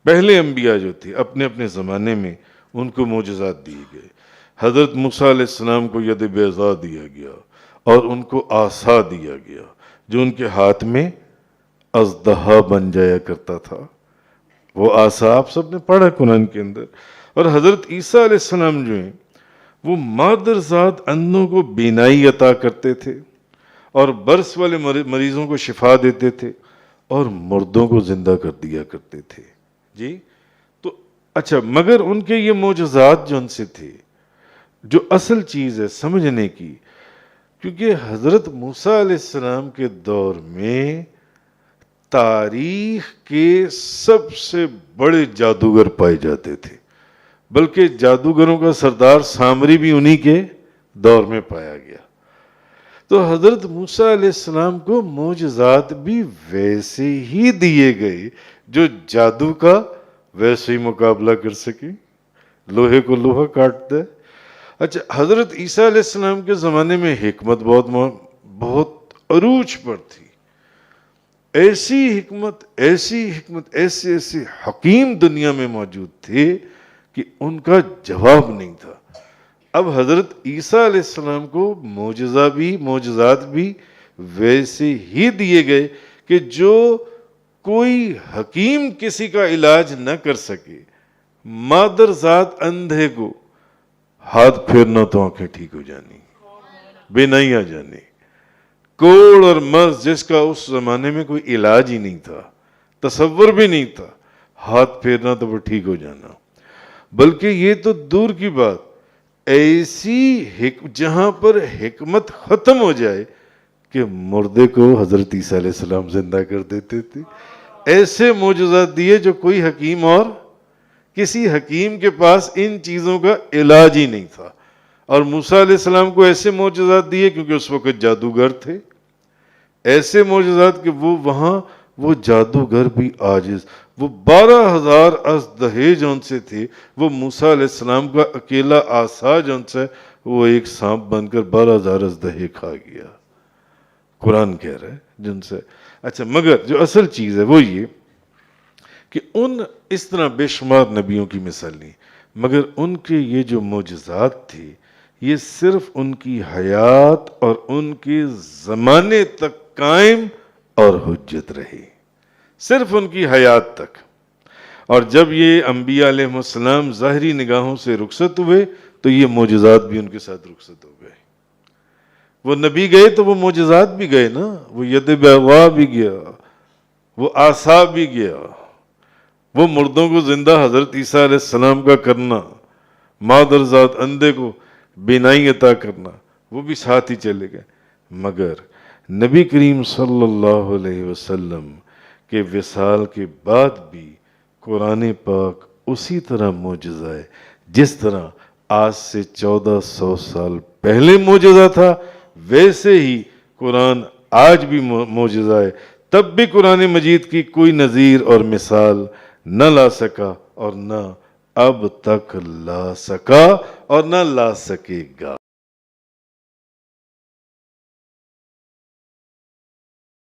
پہلے انبیاء جو تھے اپنے اپنے زمانے میں ان کو معجزات دیے گئے. حضرت موسیٰ علیہ السلام کو ید بیضاء دیا گیا اور ان کو عصا دیا گیا جو ان کے ہاتھ میں اژدہا بن جایا کرتا تھا. وہ عصا آپ سب نے پڑھا قرآن کے اندر. اور حضرت عیسیٰ علیہ السلام جو ہیں وہ مادر ذات اندھوں کو بینائی عطا کرتے تھے اور برس والے مریضوں کو شفا دیتے تھے اور مردوں کو زندہ کر دیا کرتے تھے. جی تو اچھا، مگر ان کے یہ معجزات جو ان سے تھے، جو اصل چیز ہے سمجھنے کی، کیونکہ حضرت موسیٰ علیہ السلام کے دور میں تاریخ کے سب سے بڑے جادوگر پائے جاتے تھے، بلکہ جادوگروں کا سردار سامری بھی انہی کے دور میں پایا گیا. تو حضرت موسیٰ علیہ السلام کو معجزات بھی ویسے ہی دیے گئے جو جادو کا ویسے ہی مقابلہ کر سکے، لوہے کو لوہا کاٹ دے. اچھا، حضرت عیسیٰ علیہ السلام کے زمانے میں حکمت بہت عروج پر تھی. ایسی حکمت ایسے حکیم دنیا میں موجود تھے کہ ان کا جواب نہیں تھا. اب حضرت عیسیٰ علیہ السلام کو معجزات بھی ویسے ہی دیے گئے کہ جو کوئی حکیم کسی کا علاج نہ کر سکے. مادر ذات اندھے کو ہاتھ پھیرنا تو آنکھیں ٹھیک ہو جانی، بینائی آ جانی. کوڑ اور مرض جس کا اس زمانے میں کوئی علاج ہی نہیں تھا، تصور بھی نہیں تھا، ہاتھ پھیرنا تو وہ ٹھیک ہو جانا. بلکہ یہ تو دور کی بات، ایسی جہاں پر حکمت ختم ہو جائے کہ مردے کو حضرت عیسیٰ علیہ السلام زندہ کر دیتے تھے. ایسے معجزات دیے جو کوئی حکیم اور کسی حکیم کے پاس ان چیزوں کا علاج ہی نہیں تھا. اور موسیٰ علیہ السلام کو ایسے معجزات دیے کیونکہ اس وقت جادوگر تھے، ایسے معجزات کہ وہ جادوگر بھی عاجز. وہ 12,000 اژدہے جون سے تھے، وہ موسیٰ علیہ السلام کا اکیلا عصا جون سے وہ ایک سانپ بن کر 12,000 اژدہے کھا گیا. قرآن کہہ رہا ہے جن سے. اچھا، مگر جو اصل چیز ہے وہ یہ کہ اس طرح بے شمار نبیوں کی مثال نہیں، مگر ان کے یہ جو معجزات تھے یہ صرف ان کی حیات اور ان کے زمانے تک قائم اور حجت رہے، صرف ان کی حیات تک. اور جب یہ انبیاء علیہ السلام ظاہری نگاہوں سے رخصت ہوئے تو یہ معجزات بھی ان کے ساتھ رخصت ہو گئے. وہ نبی گئے تو وہ معجزات بھی گئے نا، وہ ید بیضاء بھی گیا، وہ عصا بھی گیا، وہ مردوں کو زندہ حضرت عیسیٰ علیہ السلام کا کرنا، مادر ذات اندھے کو بینائی عطا کرنا، وہ بھی ساتھ ہی چلے گئے. مگر نبی کریم صلی اللہ علیہ وسلم کے وصال کے بعد بھی قرآن پاک اسی طرح معجزہ ہے جس طرح آج سے 1400 سال پہلے معجزہ تھا، ویسے ہی قرآن آج بھی معجزہ ہے. تب بھی قرآن مجید کی کوئی نظیر اور مثال نہ لا سکا اور نہ اب تک لا سکا اور نہ لا سکے گا.